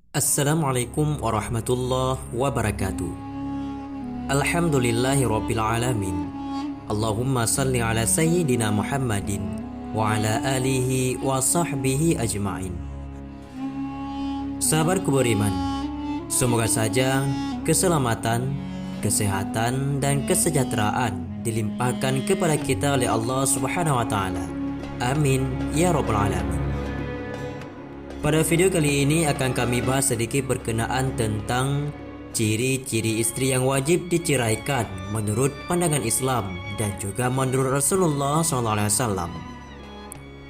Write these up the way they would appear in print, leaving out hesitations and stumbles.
Assalamualaikum warahmatullahi wabarakatuh. Alhamdulillahi rabbil alamin. Allahumma salli ala sayyidina Muhammadin wa ala alihi wa sahbihi ajma'in. Sahabatku beriman, semoga saja keselamatan, kesehatan, dan kesejahteraan dilimpahkan kepada kita oleh Allah Subhanahu wa taala. Amin ya rabbal alamin. Pada video kali ini akan kami bahas sedikit berkenaan tentang ciri-ciri istri yang wajib diceraikan menurut pandangan Islam dan juga menurut Rasulullah SAW.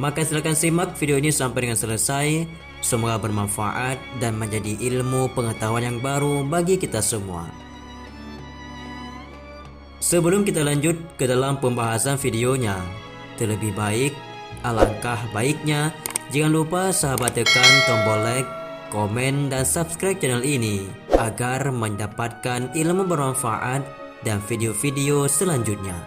Maka silakan simak video ini sampai dengan selesai. Semoga bermanfaat dan menjadi ilmu pengetahuan yang baru bagi kita semua. Sebelum kita lanjut ke dalam pembahasan videonya, terlebih baik, alangkah baiknya jangan lupa sahabat tekan tombol like, komen, dan subscribe channel ini agar mendapatkan ilmu bermanfaat dan video-video selanjutnya.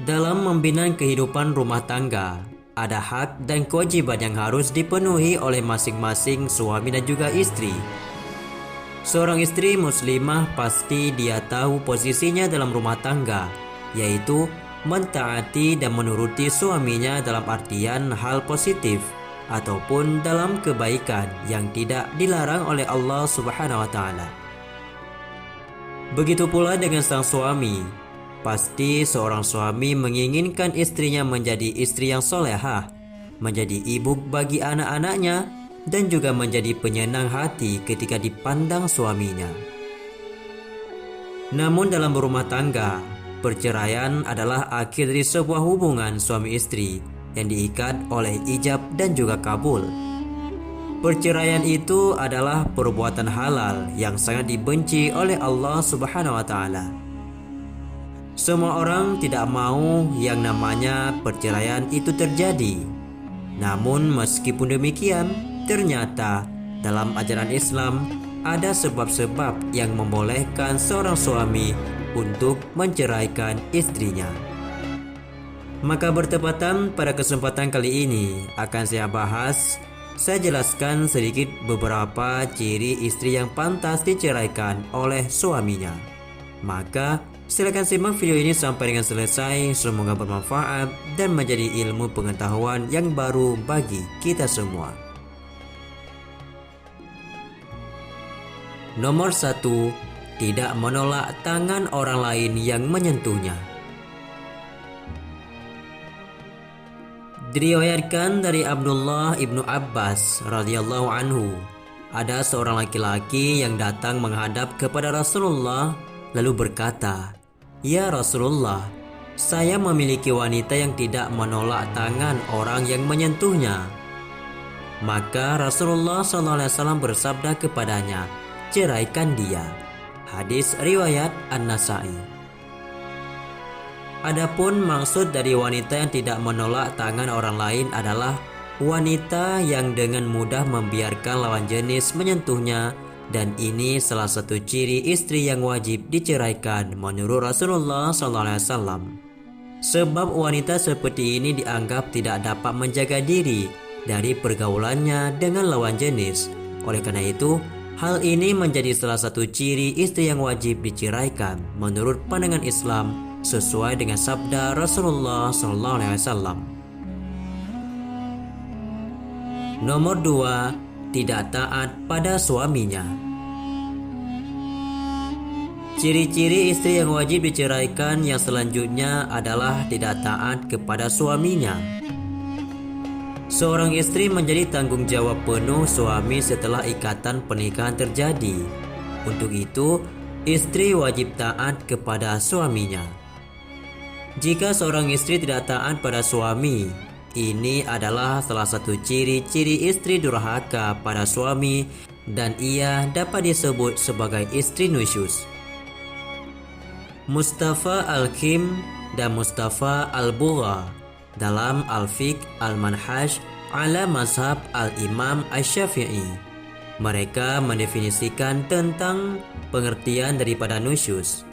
Dalam membina kehidupan rumah tangga, ada hak dan kewajiban yang harus dipenuhi oleh masing-masing suami dan juga istri. Seorang istri muslimah pasti dia tahu posisinya dalam rumah tangga, yaitu mentaati dan menuruti suaminya dalam artian hal positif ataupun dalam kebaikan yang tidak dilarang oleh Allah Subhanahu wa taala. Begitu pula dengan sang suami. Pasti seorang suami menginginkan istrinya menjadi istri yang solehah, menjadi ibu bagi anak-anaknya, dan juga menjadi penyenang hati ketika dipandang suaminya. Namun dalam berumah tangga, perceraian adalah akhir dari sebuah hubungan suami istri yang diikat oleh ijab dan juga kabul. Perceraian itu adalah perbuatan halal yang sangat dibenci oleh Allah Subhanahu wa taala. Semua orang tidak mau yang namanya perceraian itu terjadi. Namun meskipun demikian, ternyata dalam ajaran Islam ada sebab-sebab yang membolehkan seorang suami untuk menceraikan istrinya. Maka bertepatan pada kesempatan kali ini akan saya jelaskan sedikit beberapa ciri istri yang pantas diceraikan oleh suaminya. Maka silakan simak video ini sampai dengan selesai. Semoga bermanfaat dan menjadi ilmu pengetahuan yang baru bagi kita semua. Nomor 1, tidak menolak tangan orang lain yang menyentuhnya. Diriwayatkan dari Abdullah ibnu Abbas radhiyallahu anhu, ada seorang laki-laki yang datang menghadap kepada Rasulullah lalu berkata, "Ya Rasulullah, saya memiliki wanita yang tidak menolak tangan orang yang menyentuhnya." Maka Rasulullah SAW bersabda kepadanya, "Ceraikan dia." Hadis riwayat An-Nasa'i. Adapun maksud dari wanita yang tidak menolak tangan orang lain adalah wanita yang dengan mudah membiarkan lawan jenis menyentuhnya, dan ini salah satu ciri istri yang wajib diceraikan menurut Rasulullah SAW. Sebab wanita seperti ini dianggap tidak dapat menjaga diri dari pergaulannya dengan lawan jenis. Oleh karena itu, hal ini menjadi salah satu ciri istri yang wajib diceraikan menurut pandangan Islam sesuai dengan sabda Rasulullah SAW. Nomor 2, tidak taat pada suaminya. Ciri-ciri istri yang wajib diceraikan yang selanjutnya adalah tidak taat kepada suaminya. Seorang istri menjadi tanggung jawab penuh suami setelah ikatan pernikahan terjadi. Untuk itu, istri wajib taat kepada suaminya. Jika seorang istri tidak taat pada suami, ini adalah salah satu ciri-ciri istri durhaka pada suami dan ia dapat disebut sebagai istri nusyus. Mustafa Al-Kim dan Mustafa Al-Bugha dalam Al-Fiqh Al-Manhaj ala Mazhab Al-Imam Asy-Syafi'i, mereka mendefinisikan tentang pengertian daripada nusyus.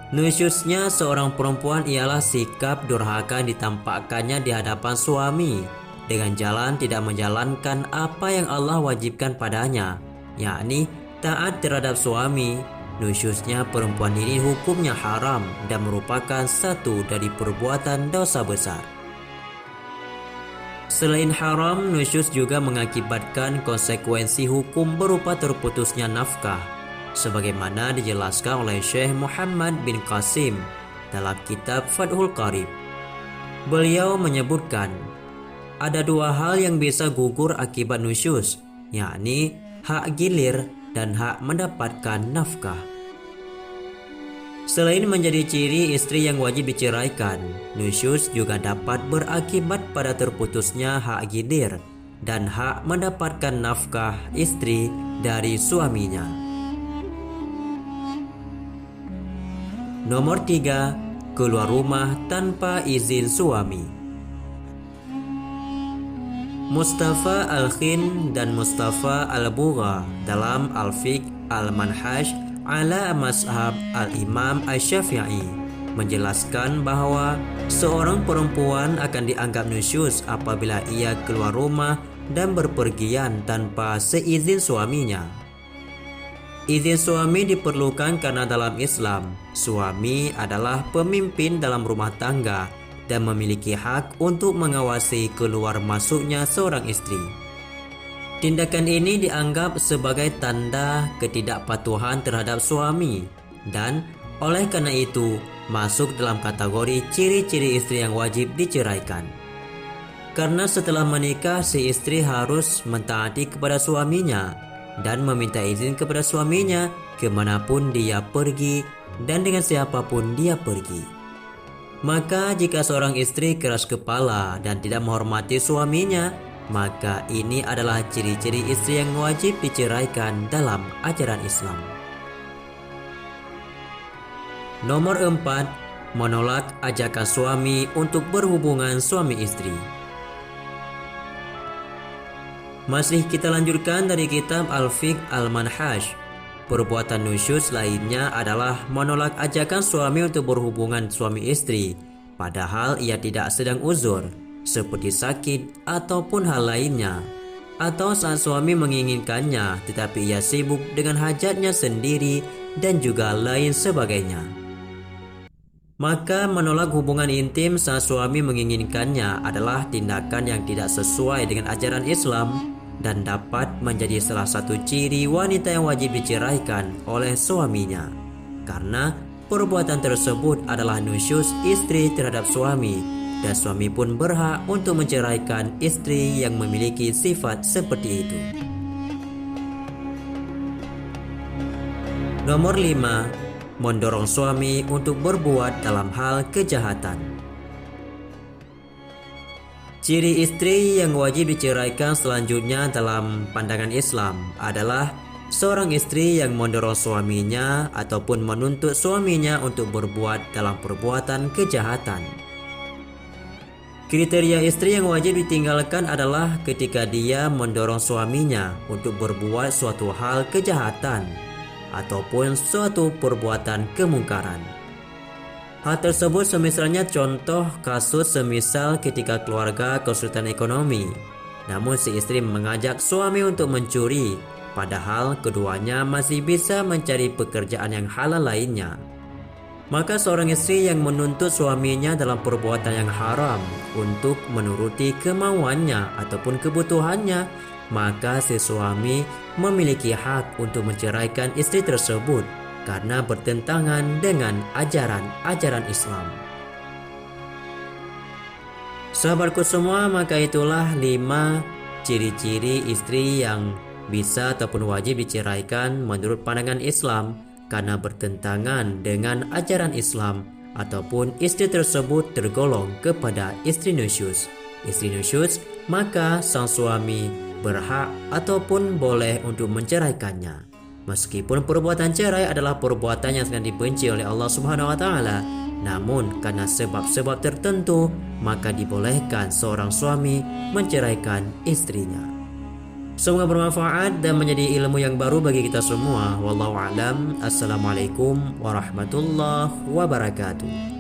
Nusyusnya seorang perempuan ialah sikap durhaka yang ditampakkannya di hadapan suami dengan jalan tidak menjalankan apa yang Allah wajibkan padanya, yakni taat terhadap suami, nusyuznya perempuan ini hukumnya haram dan merupakan satu dari perbuatan dosa besar. Selain haram, nusyuz juga mengakibatkan konsekuensi hukum berupa terputusnya nafkah, sebagaimana dijelaskan oleh Syekh Muhammad bin Qasim dalam kitab Fathul Qarib. Beliau menyebutkan, ada dua hal yang bisa gugur akibat nusyuz, yakni hak gilir dan hak mendapatkan nafkah. Selain menjadi ciri istri yang wajib diceraikan, nusyuz juga dapat berakibat pada terputusnya hak gilir dan hak mendapatkan nafkah istri dari suaminya. Nomor 3. Keluar rumah tanpa izin suami. Mustafa Al-Khin dan Mustafa Al-Bugha dalam Al-Fiqh Al-Manhaj ala Mazhab Al-Imam Asy-Syafi'i menjelaskan bahwa seorang perempuan akan dianggap nusyuz apabila ia keluar rumah dan berpergian tanpa seizin suaminya. Izin suami diperlukan karena dalam Islam, suami adalah pemimpin dalam rumah tangga dan memiliki hak untuk mengawasi keluar masuknya seorang istri. Tindakan ini dianggap sebagai tanda ketidakpatuhan terhadap suami dan oleh karena itu masuk dalam kategori ciri-ciri istri yang wajib diceraikan. Karena setelah menikah si istri harus mentaati kepada suaminya dan meminta izin kepada suaminya kemanapun dia pergi dan dengan siapapun dia pergi. Maka jika seorang istri keras kepala dan tidak menghormati suaminya, maka ini adalah ciri-ciri istri yang wajib diceraikan dalam ajaran Islam. Nomor 4. Menolak ajakan suami untuk berhubungan suami istri. Masih kita lanjutkan dari kitab Al-Fiqh Al-Manhaj. Perbuatan nusyuz lainnya adalah menolak ajakan suami untuk berhubungan suami istri, padahal ia tidak sedang uzur, seperti sakit ataupun hal lainnya, atau saat suami menginginkannya tetapi ia sibuk dengan hajatnya sendiri dan juga lain sebagainya. Maka menolak hubungan intim saat suami menginginkannya adalah tindakan yang tidak sesuai dengan ajaran Islam dan dapat menjadi salah satu ciri wanita yang wajib diceraikan oleh suaminya, karena perbuatan tersebut adalah nusyuz istri terhadap suami dan suami pun berhak untuk menceraikan istri yang memiliki sifat seperti itu. Nomor 5. Mendorong suami untuk berbuat dalam hal kejahatan. Ciri istri yang wajib diceraikan selanjutnya dalam pandangan Islam adalah seorang istri yang mendorong suaminya ataupun menuntut suaminya untuk berbuat dalam perbuatan kejahatan. Kriteria istri yang wajib ditinggalkan adalah ketika dia mendorong suaminya untuk berbuat suatu hal kejahatan ataupun suatu perbuatan kemungkaran. Hal tersebut semisalnya contoh kasus semisal ketika keluarga kesulitan ekonomi, namun si istri mengajak suami untuk mencuri, padahal keduanya masih bisa mencari pekerjaan yang halal lainnya. Maka seorang istri yang menuntut suaminya dalam perbuatan yang haram untuk menuruti kemauannya ataupun kebutuhannya, maka si suami memiliki hak untuk menceraikan istri tersebut karena bertentangan dengan ajaran Islam. Sahabatku semua, maka itulah 5 ciri-ciri istri yang bisa ataupun wajib diceraikan menurut pandangan Islam karena bertentangan dengan ajaran Islam ataupun istri tersebut tergolong kepada istri nusyuz. Istri nusyuz, maka sang suami berhak ataupun boleh untuk menceraikannya. Meskipun perbuatan cerai adalah perbuatan yang sangat dibenci oleh Allah Subhanahu wa taala, namun karena sebab-sebab tertentu, maka dibolehkan seorang suami menceraikan istrinya. Semoga bermanfaat dan menjadi ilmu yang baru bagi kita semua. Wallahu a'lam. Assalamualaikum warahmatullahi wabarakatuh.